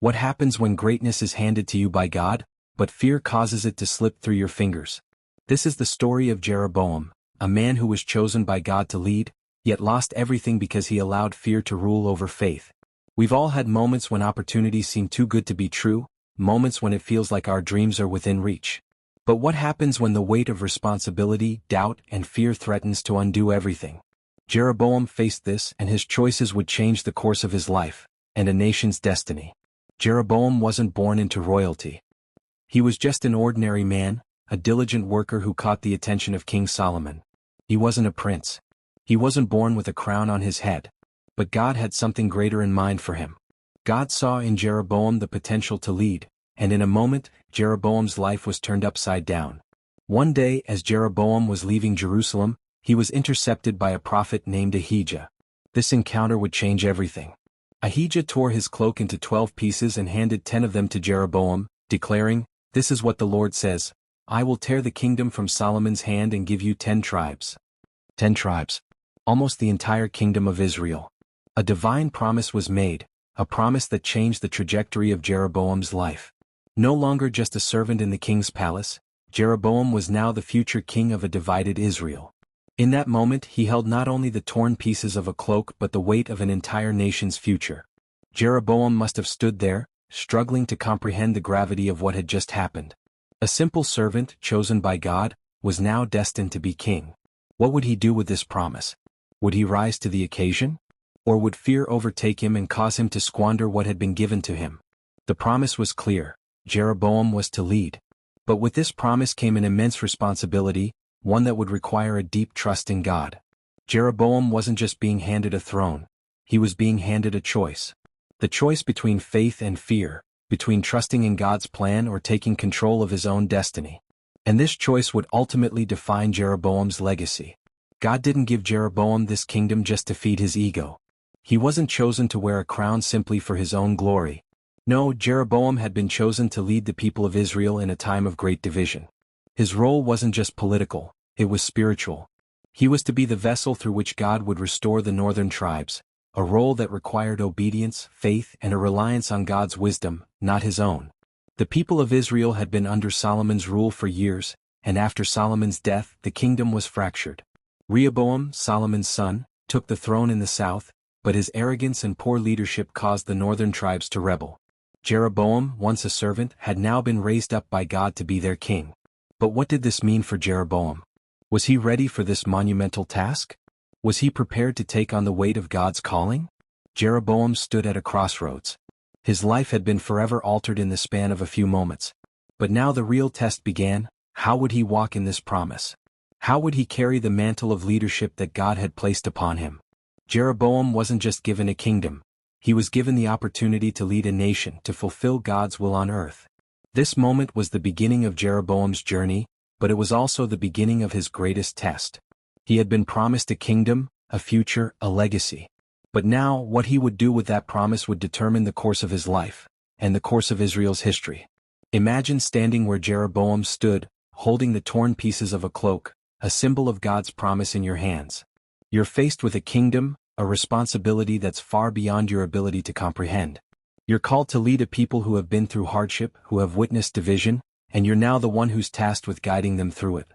What happens when greatness is handed to you by God, but fear causes it to slip through your fingers? This is the story of Jeroboam, a man who was chosen by God to lead, yet lost everything because he allowed fear to rule over faith. We've all had moments when opportunities seem too good to be true, moments when it feels like our dreams are within reach. But what happens when the weight of responsibility, doubt, and fear threatens to undo everything? Jeroboam faced this, and his choices would change the course of his life, and a nation's destiny. Jeroboam wasn't born into royalty. He was just an ordinary man, a diligent worker who caught the attention of King Solomon. He wasn't a prince. He wasn't born with a crown on his head. But God had something greater in mind for him. God saw in Jeroboam the potential to lead, and in a moment, Jeroboam's life was turned upside down. One day, as Jeroboam was leaving Jerusalem, he was intercepted by a prophet named Ahijah. This encounter would change everything. Ahijah tore his cloak into 12 pieces and handed 10 of them to Jeroboam, declaring, "This is what the Lord says, I will tear the kingdom from Solomon's hand and give you 10 tribes. 10 tribes. Almost the entire kingdom of Israel." A divine promise was made, a promise that changed the trajectory of Jeroboam's life. No longer just a servant in the king's palace, Jeroboam was now the future king of a divided Israel. In that moment he held not only the torn pieces of a cloak but the weight of an entire nation's future. Jeroboam must have stood there, struggling to comprehend the gravity of what had just happened. A simple servant, chosen by God, was now destined to be king. What would he do with this promise? Would he rise to the occasion? Or would fear overtake him and cause him to squander what had been given to him? The promise was clear. Jeroboam was to lead. But with this promise came an immense responsibility, one that would require a deep trust in God. Jeroboam wasn't just being handed a throne. He was being handed a choice. The choice between faith and fear, between trusting in God's plan or taking control of his own destiny. And this choice would ultimately define Jeroboam's legacy. God didn't give Jeroboam this kingdom just to feed his ego. He wasn't chosen to wear a crown simply for his own glory. No, Jeroboam had been chosen to lead the people of Israel in a time of great division. His role wasn't just political, it was spiritual. He was to be the vessel through which God would restore the northern tribes, a role that required obedience, faith, and a reliance on God's wisdom, not his own. The people of Israel had been under Solomon's rule for years, and after Solomon's death, the kingdom was fractured. Rehoboam, Solomon's son, took the throne in the south, but his arrogance and poor leadership caused the northern tribes to rebel. Jeroboam, once a servant, had now been raised up by God to be their king. But what did this mean for Jeroboam? Was he ready for this monumental task? Was he prepared to take on the weight of God's calling? Jeroboam stood at a crossroads. His life had been forever altered in the span of a few moments. But now the real test began. How would he walk in this promise? How would he carry the mantle of leadership that God had placed upon him? Jeroboam wasn't just given a kingdom. He was given the opportunity to lead a nation, to fulfill God's will on earth. This moment was the beginning of Jeroboam's journey, but it was also the beginning of his greatest test. He had been promised a kingdom, a future, a legacy. But now, what he would do with that promise would determine the course of his life, and the course of Israel's history. Imagine standing where Jeroboam stood, holding the torn pieces of a cloak, a symbol of God's promise in your hands. You're faced with a kingdom, a responsibility that's far beyond your ability to comprehend. You're called to lead a people who have been through hardship, who have witnessed division, and you're now the one who's tasked with guiding them through it.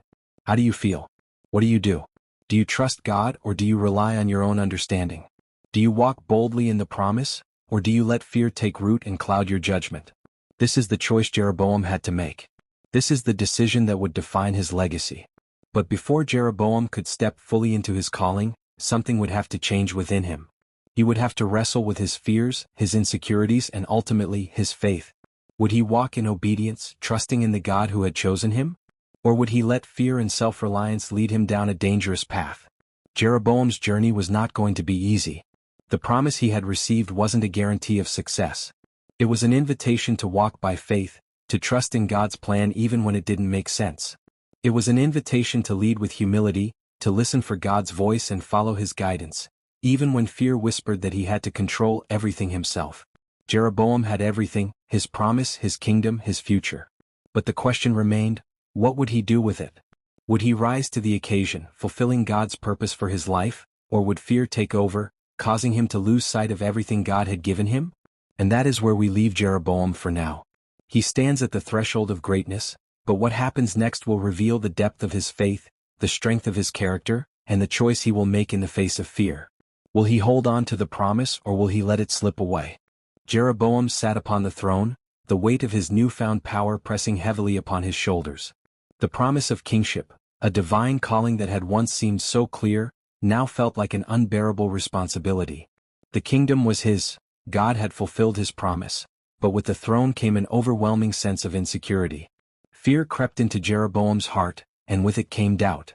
How do you feel? What do you do? Do you trust God, or do you rely on your own understanding? Do you walk boldly in the promise, or do you let fear take root and cloud your judgment? This is the choice Jeroboam had to make. This is the decision that would define his legacy. But before Jeroboam could step fully into his calling, something would have to change within him. He would have to wrestle with his fears, his insecurities, and ultimately his faith. Would he walk in obedience, trusting in the God who had chosen him? Or would he let fear and self-reliance lead him down a dangerous path? Jeroboam's journey was not going to be easy. The promise he had received wasn't a guarantee of success. It was an invitation to walk by faith, to trust in God's plan even when it didn't make sense. It was an invitation to lead with humility, to listen for God's voice and follow his guidance, even when fear whispered that he had to control everything himself. Jeroboam had everything, his promise, his kingdom, his future. But the question remained, what would he do with it? Would he rise to the occasion, fulfilling God's purpose for his life, or would fear take over, causing him to lose sight of everything God had given him? And that is where we leave Jeroboam for now. He stands at the threshold of greatness, but what happens next will reveal the depth of his faith, the strength of his character, and the choice he will make in the face of fear. Will he hold on to the promise or will he let it slip away? Jeroboam sat upon the throne, the weight of his newfound power pressing heavily upon his shoulders. The promise of kingship, a divine calling that had once seemed so clear, now felt like an unbearable responsibility. The kingdom was his, God had fulfilled his promise, but with the throne came an overwhelming sense of insecurity. Fear crept into Jeroboam's heart, and with it came doubt.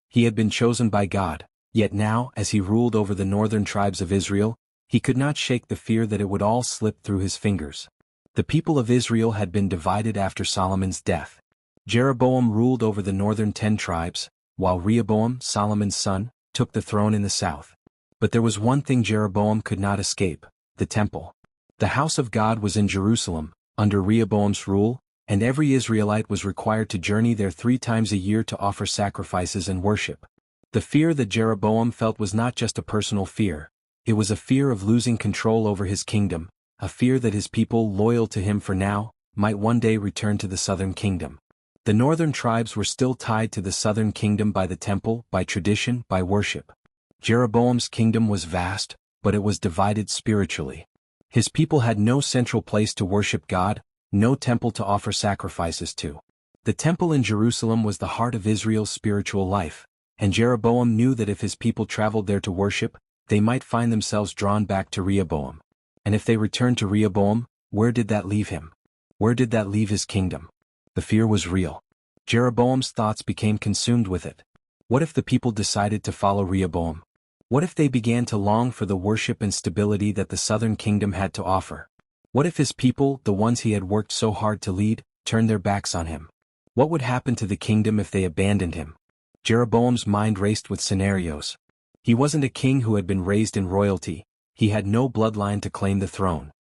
He had been chosen by God, yet now, as he ruled over the northern tribes of Israel, he could not shake the fear that it would all slip through his fingers. The people of Israel had been divided after Solomon's death. Jeroboam ruled over the northern 10 tribes, while Rehoboam, Solomon's son, took the throne in the south. But there was one thing Jeroboam could not escape: the temple. The house of God was in Jerusalem, under Rehoboam's rule, and every Israelite was required to journey there 3 times a year to offer sacrifices and worship. The fear that Jeroboam felt was not just a personal fear, it was a fear of losing control over his kingdom, a fear that his people loyal to him for now, might one day return to the southern kingdom. The northern tribes were still tied to the southern kingdom by the temple, by tradition, by worship. Jeroboam's kingdom was vast, but it was divided spiritually. His people had no central place to worship God, no temple to offer sacrifices to. The temple in Jerusalem was the heart of Israel's spiritual life, and Jeroboam knew that if his people traveled there to worship, they might find themselves drawn back to Rehoboam. And if they returned to Rehoboam, where did that leave him? Where did that leave his kingdom? The fear was real. Jeroboam's thoughts became consumed with it. What if the people decided to follow Rehoboam? What if they began to long for the worship and stability that the southern kingdom had to offer? What if his people, the ones he had worked so hard to lead, turned their backs on him? What would happen to the kingdom if they abandoned him? Jeroboam's mind raced with scenarios. He wasn't a king who had been raised in royalty, he had no bloodline to claim the throne.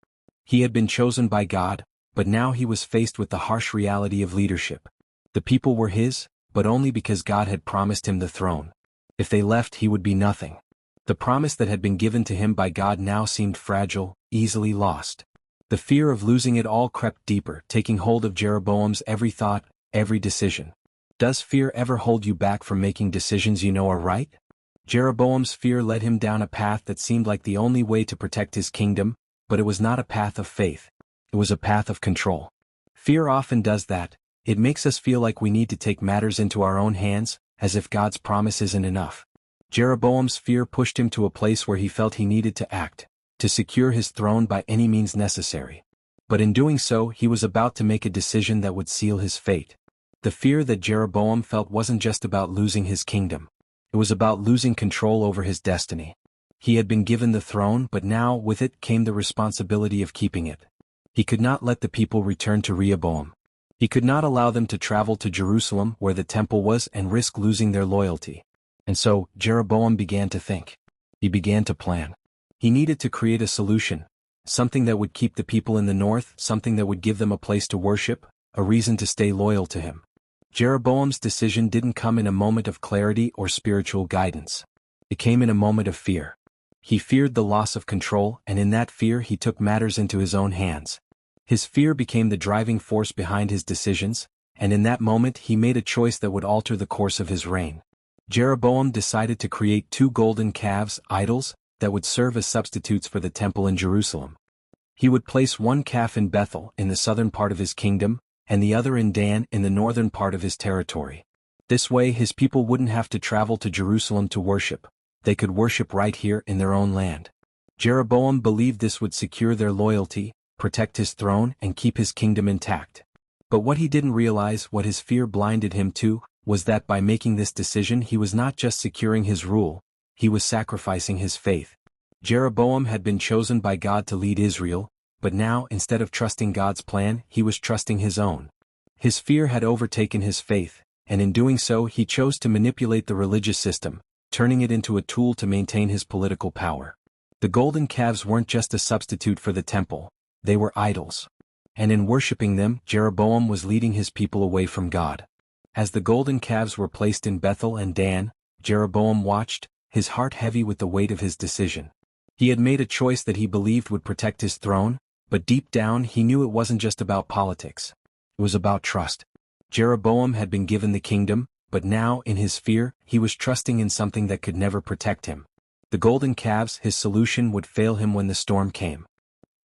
He had been chosen by God, but now he was faced with the harsh reality of leadership. The people were his, but only because God had promised him the throne. If they left, he would be nothing. The promise that had been given to him by God now seemed fragile, easily lost. The fear of losing it all crept deeper, taking hold of Jeroboam's every thought, every decision. Does fear ever hold you back from making decisions you know are right? Jeroboam's fear led him down a path that seemed like the only way to protect his kingdom, but it was not a path of faith. It was a path of control. Fear often does that. It makes us feel like we need to take matters into our own hands, as if God's promise isn't enough. Jeroboam's fear pushed him to a place where he felt he needed to act, to secure his throne by any means necessary. But in doing so, he was about to make a decision that would seal his fate. The fear that Jeroboam felt wasn't just about losing his kingdom. It was about losing control over his destiny. He had been given the throne, but now with it came the responsibility of keeping it. He could not let the people return to Rehoboam. He could not allow them to travel to Jerusalem where the temple was and risk losing their loyalty. And so, Jeroboam began to think. He began to plan. He needed to create a solution, something that would keep the people in the north, something that would give them a place to worship, a reason to stay loyal to him. Jeroboam's decision didn't come in a moment of clarity or spiritual guidance. It came in a moment of fear. He feared the loss of control, and in that fear he took matters into his own hands. His fear became the driving force behind his decisions, and in that moment he made a choice that would alter the course of his reign. Jeroboam decided to create 2 golden calves, idols, that would serve as substitutes for the temple in Jerusalem. He would place one calf in Bethel, in the southern part of his kingdom, and the other in Dan, in the northern part of his territory. This way his people wouldn't have to travel to Jerusalem to worship. They could worship right here in their own land. Jeroboam believed this would secure their loyalty, protect his throne, and keep his kingdom intact. But what he didn't realize, what his fear blinded him to, was that by making this decision he was not just securing his rule, he was sacrificing his faith. Jeroboam had been chosen by God to lead Israel, but now instead of trusting God's plan, he was trusting his own. His fear had overtaken his faith, and in doing so he chose to manipulate the religious system, turning it into a tool to maintain his political power. The golden calves weren't just a substitute for the temple, they were idols. And in worshipping them, Jeroboam was leading his people away from God. As the golden calves were placed in Bethel and Dan, Jeroboam watched, his heart heavy with the weight of his decision. He had made a choice that he believed would protect his throne, But deep down he knew it wasn't just about politics. It was about trust. Jeroboam had been given the kingdom, but now, in his fear, he was trusting in something that could never protect him. The golden calves, his solution, would fail him when the storm came.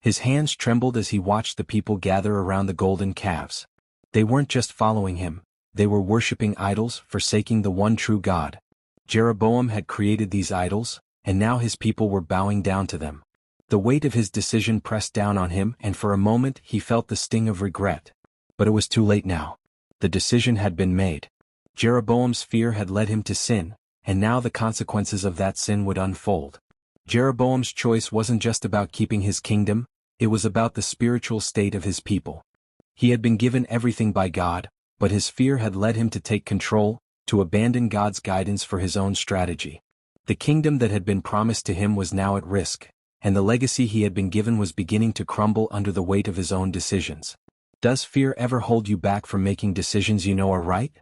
His hands trembled as he watched the people gather around the golden calves. They weren't just following him, they were worshipping idols, forsaking the one true God. Jeroboam had created these idols, and now his people were bowing down to them. The weight of his decision pressed down on him, and for a moment he felt the sting of regret. But it was too late now. The decision had been made. Jeroboam's fear had led him to sin, and now the consequences of that sin would unfold. Jeroboam's choice wasn't just about keeping his kingdom, it was about the spiritual state of his people. He had been given everything by God, but his fear had led him to take control, to abandon God's guidance for his own strategy. The kingdom that had been promised to him was now at risk, and the legacy he had been given was beginning to crumble under the weight of his own decisions. Does fear ever hold you back from making decisions you know are right?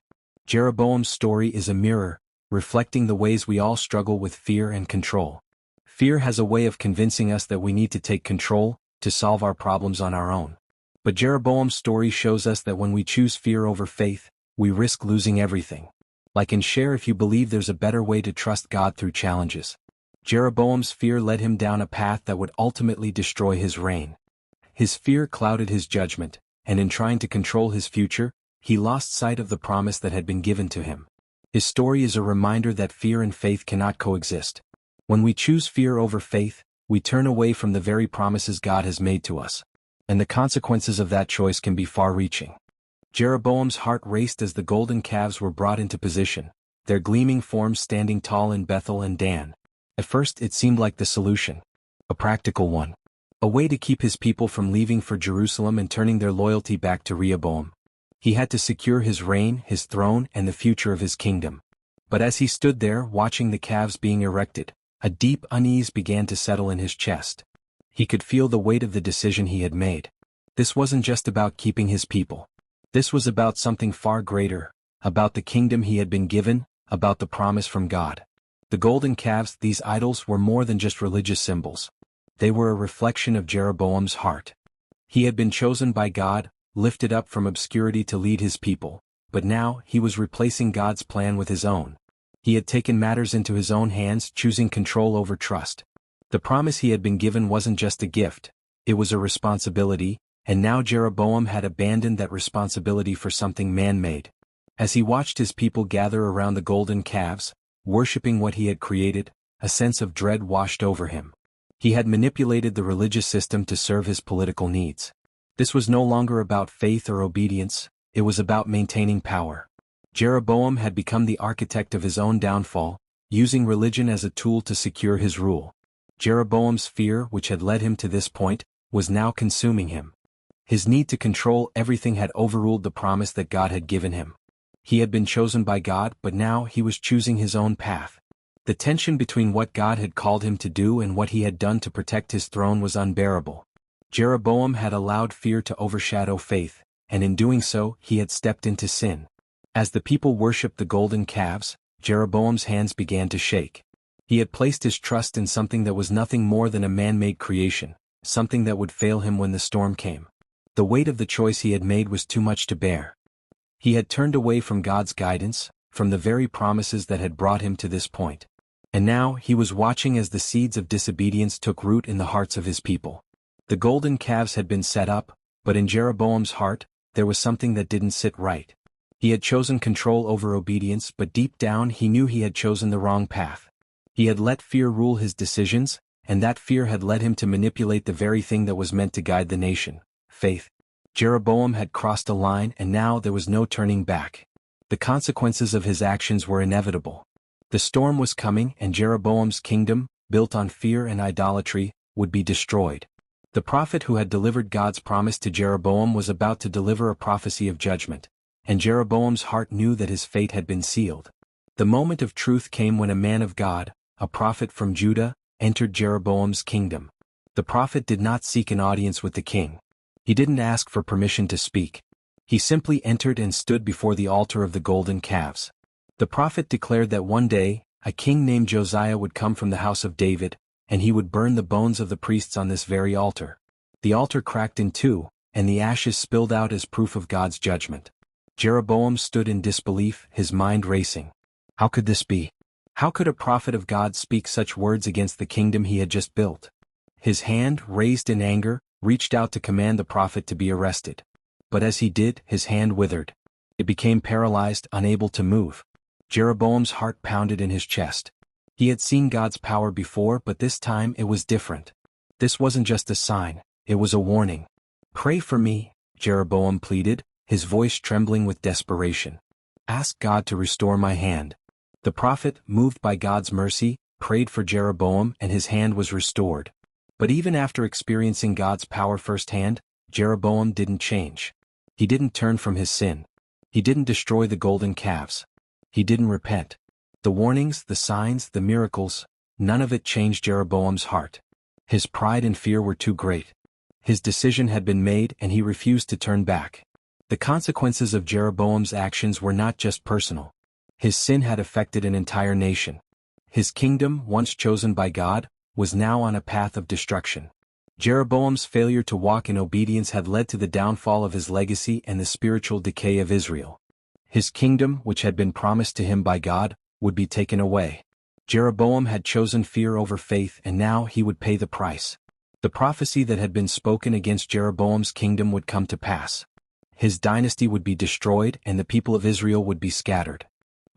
Jeroboam's story is a mirror, reflecting the ways we all struggle with fear and control. Fear has a way of convincing us that we need to take control, to solve our problems on our own. But Jeroboam's story shows us that when we choose fear over faith, we risk losing everything. Like and share if you believe there's a better way to trust God through challenges. Jeroboam's fear led him down a path that would ultimately destroy his reign. His fear clouded his judgment, and in trying to control his future, he lost sight of the promise that had been given to him. His story is a reminder that fear and faith cannot coexist. When we choose fear over faith, we turn away from the very promises God has made to us. And the consequences of that choice can be far-reaching. Jeroboam's heart raced as the golden calves were brought into position, their gleaming forms standing tall in Bethel and Dan. At first it seemed like the solution. A practical one. A way to keep his people from leaving for Jerusalem and turning their loyalty back to Rehoboam. He had to secure his reign, his throne, and the future of his kingdom. But as he stood there watching the calves being erected, a deep unease began to settle in his chest. He could feel the weight of the decision he had made. This wasn't just about keeping his people. This was about something far greater, about the kingdom he had been given, about the promise from God. The golden calves, these idols, were more than just religious symbols. They were a reflection of Jeroboam's heart. He had been chosen by God, lifted up from obscurity to lead his people, but now he was replacing God's plan with his own. He had taken matters into his own hands, choosing control over trust. The promise he had been given wasn't just a gift, it was a responsibility, and now Jeroboam had abandoned that responsibility for something man-made. As he watched his people gather around the golden calves, worshipping what he had created, a sense of dread washed over him. He had manipulated the religious system to serve his political needs. This was no longer about faith or obedience, it was about maintaining power. Jeroboam had become the architect of his own downfall, using religion as a tool to secure his rule. Jeroboam's fear, which had led him to this point, was now consuming him. His need to control everything had overruled the promise that God had given him. He had been chosen by God, but now he was choosing his own path. The tension between what God had called him to do and what he had done to protect his throne was unbearable. Jeroboam had allowed fear to overshadow faith, and in doing so, he had stepped into sin. As the people worshipped the golden calves, Jeroboam's hands began to shake. He had placed his trust in something that was nothing more than a man-made creation, something that would fail him when the storm came. The weight of the choice he had made was too much to bear. He had turned away from God's guidance, from the very promises that had brought him to this point. And now he was watching as the seeds of disobedience took root in the hearts of his people. The golden calves had been set up, but in Jeroboam's heart, there was something that didn't sit right. He had chosen control over obedience, but deep down he knew he had chosen the wrong path. He had let fear rule his decisions, and that fear had led him to manipulate the very thing that was meant to guide the nation, faith. Jeroboam had crossed a line, and now there was no turning back. The consequences of his actions were inevitable. The storm was coming, and Jeroboam's kingdom, built on fear and idolatry, would be destroyed. The prophet who had delivered God's promise to Jeroboam was about to deliver a prophecy of judgment, and Jeroboam's heart knew that his fate had been sealed. The moment of truth came when a man of God, a prophet from Judah, entered Jeroboam's kingdom. The prophet did not seek an audience with the king. He didn't ask for permission to speak. He simply entered and stood before the altar of the golden calves. The prophet declared that one day, a king named Josiah would come from the house of David, and he would burn the bones of the priests on this very altar. The altar cracked in two, and the ashes spilled out as proof of God's judgment. Jeroboam stood in disbelief, his mind racing. How could this be? How could a prophet of God speak such words against the kingdom he had just built? His hand, raised in anger, reached out to command the prophet to be arrested. But as he did, his hand withered. It became paralyzed, unable to move. Jeroboam's heart pounded in his chest. He had seen God's power before, but this time it was different. This wasn't just a sign, it was a warning. "Pray for me," Jeroboam pleaded, his voice trembling with desperation. "Ask God to restore my hand." The prophet, moved by God's mercy, prayed for Jeroboam and his hand was restored. But even after experiencing God's power firsthand, Jeroboam didn't change. He didn't turn from his sin. He didn't destroy the golden calves. He didn't repent. The warnings, the signs, the miracles, none of it changed Jeroboam's heart. His pride and fear were too great. His decision had been made and he refused to turn back. The consequences of Jeroboam's actions were not just personal. His sin had affected an entire nation. His kingdom, once chosen by God, was now on a path of destruction. Jeroboam's failure to walk in obedience had led to the downfall of his legacy and the spiritual decay of Israel. His kingdom, which had been promised to him by God, would be taken away. Jeroboam had chosen fear over faith and now he would pay the price. The prophecy that had been spoken against Jeroboam's kingdom would come to pass. His dynasty would be destroyed and the people of Israel would be scattered.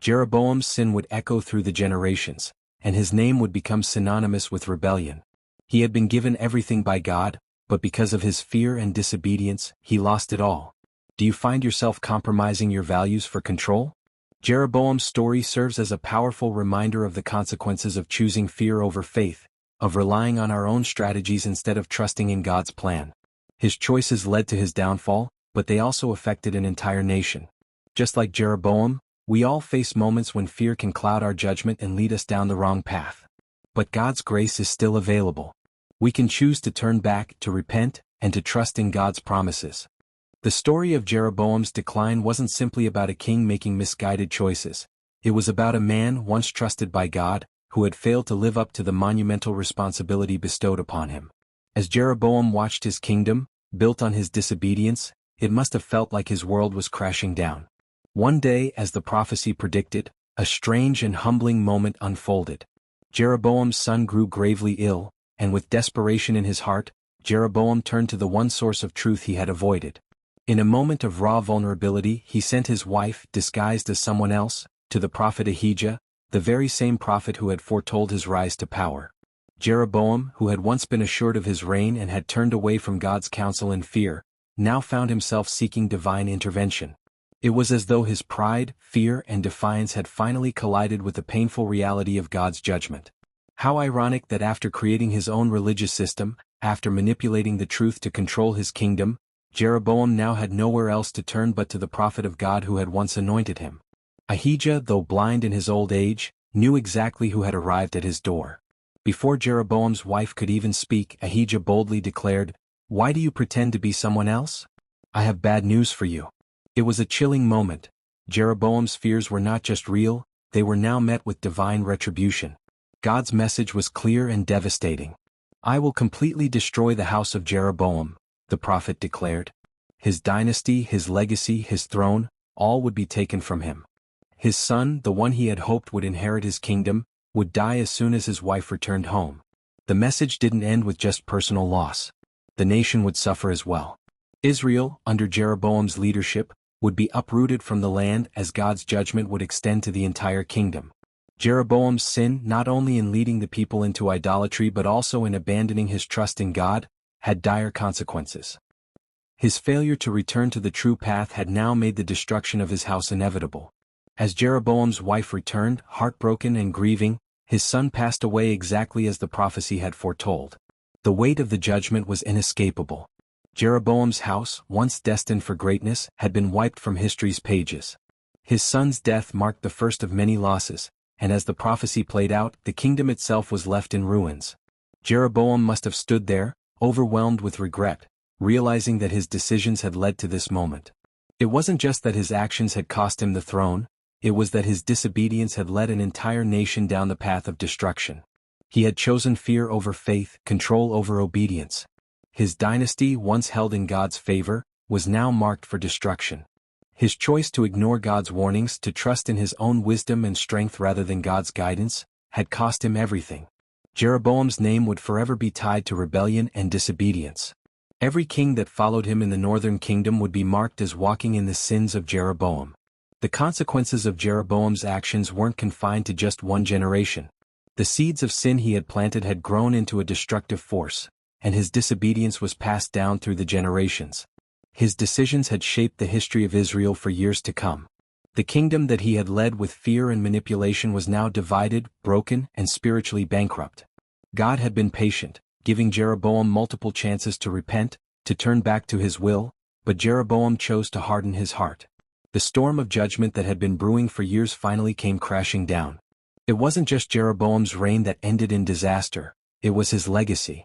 Jeroboam's sin would echo through the generations, and his name would become synonymous with rebellion. He had been given everything by God, but because of his fear and disobedience, he lost it all. Do you find yourself compromising your values for control? Jeroboam's story serves as a powerful reminder of the consequences of choosing fear over faith, of relying on our own strategies instead of trusting in God's plan. His choices led to his downfall, but they also affected an entire nation. Just like Jeroboam, we all face moments when fear can cloud our judgment and lead us down the wrong path. But God's grace is still available. We can choose to turn back, to repent, and to trust in God's promises. The story of Jeroboam's decline wasn't simply about a king making misguided choices. It was about a man once trusted by God, who had failed to live up to the monumental responsibility bestowed upon him. As Jeroboam watched his kingdom, built on his disobedience, it must have felt like his world was crashing down. One day, as the prophecy predicted, a strange and humbling moment unfolded. Jeroboam's son grew gravely ill, and with desperation in his heart, Jeroboam turned to the one source of truth he had avoided. In a moment of raw vulnerability, he sent his wife, disguised as someone else, to the prophet Ahijah, the very same prophet who had foretold his rise to power. Jeroboam, who had once been assured of his reign and had turned away from God's counsel in fear, now found himself seeking divine intervention. It was as though his pride, fear, and defiance had finally collided with the painful reality of God's judgment. How ironic that after creating his own religious system, after manipulating the truth to control his kingdom, Jeroboam now had nowhere else to turn but to the prophet of God who had once anointed him. Ahijah, though blind in his old age, knew exactly who had arrived at his door. Before Jeroboam's wife could even speak, Ahijah boldly declared, "Why do you pretend to be someone else? I have bad news for you." It was a chilling moment. Jeroboam's fears were not just real, they were now met with divine retribution. God's message was clear and devastating. "I will completely destroy the house of Jeroboam," the prophet declared. His dynasty, his legacy, his throne, all would be taken from him. His son, the one he had hoped would inherit his kingdom, would die as soon as his wife returned home. The message didn't end with just personal loss. The nation would suffer as well. Israel, under Jeroboam's leadership, would be uprooted from the land as God's judgment would extend to the entire kingdom. Jeroboam's sin, not only in leading the people into idolatry but also in abandoning his trust in God, had dire consequences. His failure to return to the true path had now made the destruction of his house inevitable. As Jeroboam's wife returned, heartbroken and grieving, his son passed away exactly as the prophecy had foretold. The weight of the judgment was inescapable. Jeroboam's house, once destined for greatness, had been wiped from history's pages. His son's death marked the first of many losses, and as the prophecy played out, the kingdom itself was left in ruins. Jeroboam must have stood there, overwhelmed with regret, realizing that his decisions had led to this moment. It wasn't just that his actions had cost him the throne, it was that his disobedience had led an entire nation down the path of destruction. He had chosen fear over faith, control over obedience. His dynasty, once held in God's favor, was now marked for destruction. His choice to ignore God's warnings, to trust in his own wisdom and strength rather than God's guidance, had cost him everything. Jeroboam's name would forever be tied to rebellion and disobedience. Every king that followed him in the northern kingdom would be marked as walking in the sins of Jeroboam. The consequences of Jeroboam's actions weren't confined to just one generation. The seeds of sin he had planted had grown into a destructive force, and his disobedience was passed down through the generations. His decisions had shaped the history of Israel for years to come. The kingdom that he had led with fear and manipulation was now divided, broken, and spiritually bankrupt. God had been patient, giving Jeroboam multiple chances to repent, to turn back to his will, but Jeroboam chose to harden his heart. The storm of judgment that had been brewing for years finally came crashing down. It wasn't just Jeroboam's reign that ended in disaster, it was his legacy.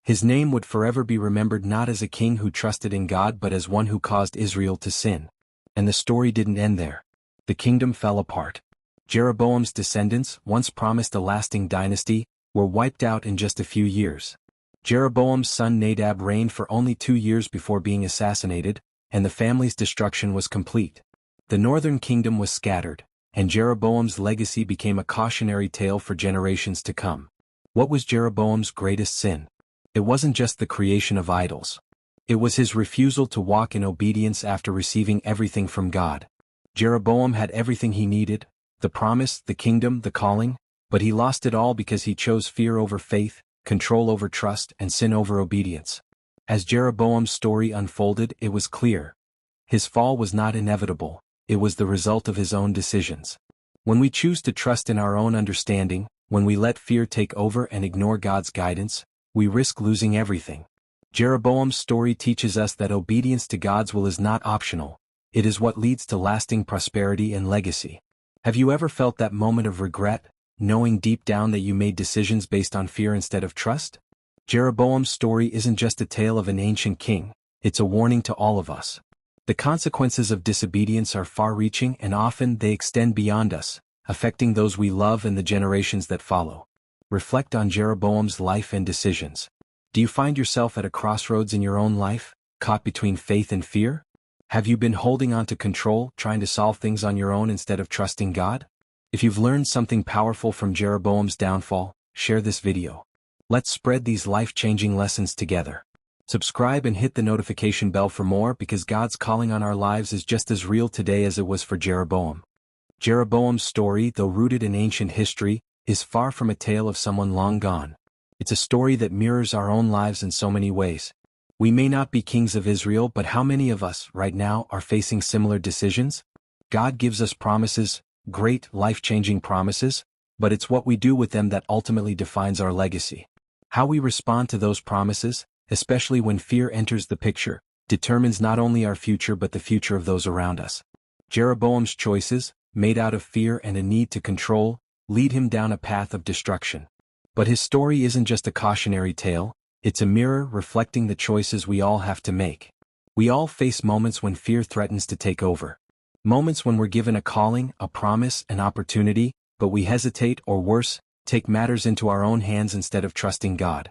His name would forever be remembered not as a king who trusted in God but as one who caused Israel to sin. And the story didn't end there. The kingdom fell apart. Jeroboam's descendants, once promised a lasting dynasty, were wiped out in just a few years. Jeroboam's son Nadab reigned for only 2 years before being assassinated, and the family's destruction was complete. The northern kingdom was scattered, and Jeroboam's legacy became a cautionary tale for generations to come. What was Jeroboam's greatest sin? It wasn't just the creation of idols. It was his refusal to walk in obedience after receiving everything from God. Jeroboam had everything he needed, the promise, the kingdom, the calling, but he lost it all because he chose fear over faith, control over trust, and sin over obedience. As Jeroboam's story unfolded, it was clear. His fall was not inevitable, it was the result of his own decisions. When we choose to trust in our own understanding, when we let fear take over and ignore God's guidance, we risk losing everything. Jeroboam's story teaches us that obedience to God's will is not optional, it is what leads to lasting prosperity and legacy. Have you ever felt that moment of regret, knowing deep down that you made decisions based on fear instead of trust? Jeroboam's story isn't just a tale of an ancient king, it's a warning to all of us. The consequences of disobedience are far-reaching and often they extend beyond us, affecting those we love and the generations that follow. Reflect on Jeroboam's life and decisions. Do you find yourself at a crossroads in your own life, caught between faith and fear? Have you been holding on to control, trying to solve things on your own instead of trusting God? If you've learned something powerful from Jeroboam's downfall, share this video. Let's spread these life-changing lessons together. Subscribe and hit the notification bell for more because God's calling on our lives is just as real today as it was for Jeroboam. Jeroboam's story, though rooted in ancient history, is far from a tale of someone long gone. It's a story that mirrors our own lives in so many ways. We may not be kings of Israel, but how many of us, right now, are facing similar decisions? God gives us promises, great, life-changing promises, but it's what we do with them that ultimately defines our legacy. How we respond to those promises, especially when fear enters the picture, determines not only our future but the future of those around us. Jeroboam's choices, made out of fear and a need to control, lead him down a path of destruction. But his story isn't just a cautionary tale, it's a mirror reflecting the choices we all have to make. We all face moments when fear threatens to take over. Moments when we're given a calling, a promise, an opportunity, but we hesitate or worse, take matters into our own hands instead of trusting God.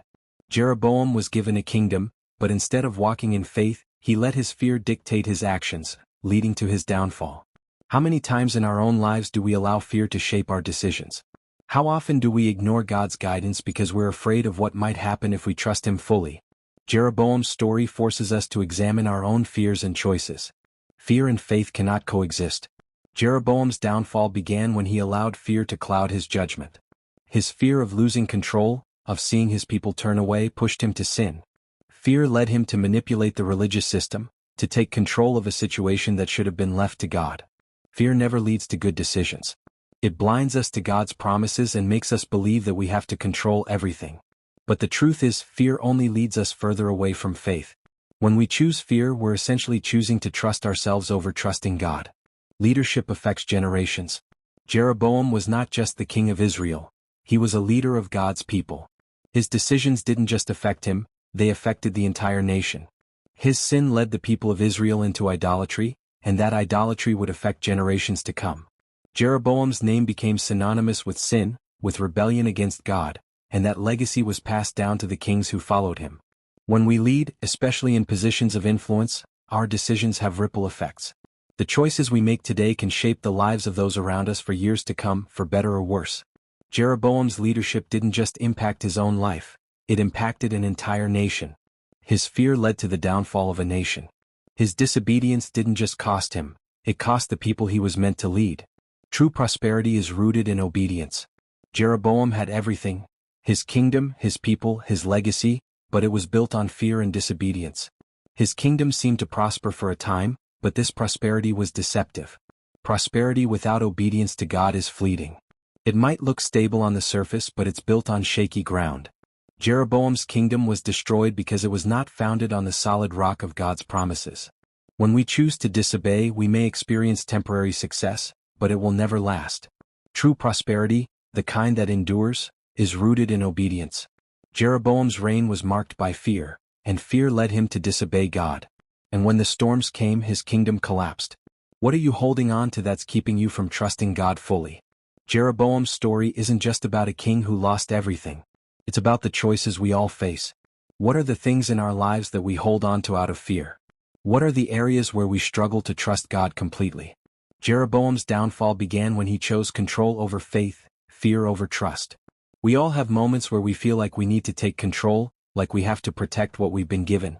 Jeroboam was given a kingdom, but instead of walking in faith, he let his fear dictate his actions, leading to his downfall. How many times in our own lives do we allow fear to shape our decisions? How often do we ignore God's guidance because we're afraid of what might happen if we trust Him fully? Jeroboam's story forces us to examine our own fears and choices. Fear and faith cannot coexist. Jeroboam's downfall began when he allowed fear to cloud his judgment. His fear of losing control, of seeing his people turn away, pushed him to sin. Fear led him to manipulate the religious system, to take control of a situation that should have been left to God. Fear never leads to good decisions. It blinds us to God's promises and makes us believe that we have to control everything. But the truth is, fear only leads us further away from faith. When we choose fear, we're essentially choosing to trust ourselves over trusting God. Leadership affects generations. Jeroboam was not just the king of Israel. He was a leader of God's people. His decisions didn't just affect him, they affected the entire nation. His sin led the people of Israel into idolatry, and that idolatry would affect generations to come. Jeroboam's name became synonymous with sin, with rebellion against God, and that legacy was passed down to the kings who followed him. When we lead, especially in positions of influence, our decisions have ripple effects. The choices we make today can shape the lives of those around us for years to come, for better or worse. Jeroboam's leadership didn't just impact his own life, it impacted an entire nation. His fear led to the downfall of a nation. His disobedience didn't just cost him, it cost the people he was meant to lead. True prosperity is rooted in obedience. Jeroboam had everything: his kingdom, his people, his legacy, but it was built on fear and disobedience. His kingdom seemed to prosper for a time, but this prosperity was deceptive. Prosperity without obedience to God is fleeting. It might look stable on the surface, but it's built on shaky ground. Jeroboam's kingdom was destroyed because it was not founded on the solid rock of God's promises. When we choose to disobey, we may experience temporary success, but it will never last. True prosperity, the kind that endures, is rooted in obedience. Jeroboam's reign was marked by fear, and fear led him to disobey God. And when the storms came, his kingdom collapsed. What are you holding on to that's keeping you from trusting God fully? Jeroboam's story isn't just about a king who lost everything. It's about the choices we all face. What are the things in our lives that we hold on to out of fear? What are the areas where we struggle to trust God completely? Jeroboam's downfall began when he chose control over faith, fear over trust. We all have moments where we feel like we need to take control, like we have to protect what we've been given.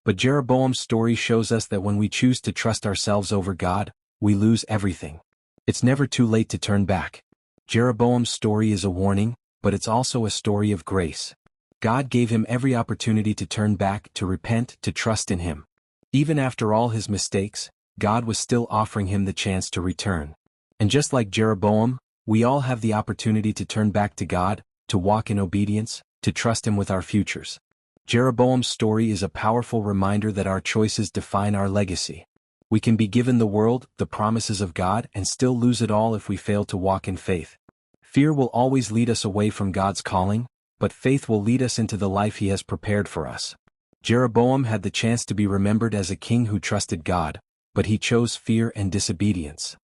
But Jeroboam's story shows us that when we choose to trust ourselves over God, we lose everything. It's never too late to turn back. Jeroboam's story is a warning, but it's also a story of grace. God gave him every opportunity to turn back, to repent, to trust in him. Even after all his mistakes, God was still offering him the chance to return. And just like Jeroboam, we all have the opportunity to turn back to God, to walk in obedience, to trust him with our futures. Jeroboam's story is a powerful reminder that our choices define our legacy. We can be given the world, the promises of God, and still lose it all if we fail to walk in faith. Fear will always lead us away from God's calling, but faith will lead us into the life he has prepared for us. Jeroboam had the chance to be remembered as a king who trusted God, but he chose fear and disobedience.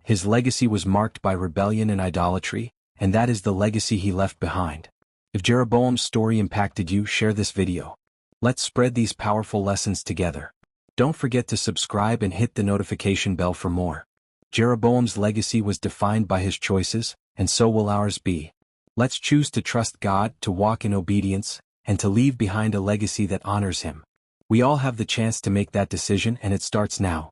His legacy was marked by rebellion and idolatry, and that is the legacy he left behind. If Jeroboam's story impacted you, share this video. Let's spread these powerful lessons together. Don't forget to subscribe and hit the notification bell for more. Jeroboam's legacy was defined by his choices, and so will ours be. Let's choose to trust God, to walk in obedience, and to leave behind a legacy that honors him. We all have the chance to make that decision, and it starts now.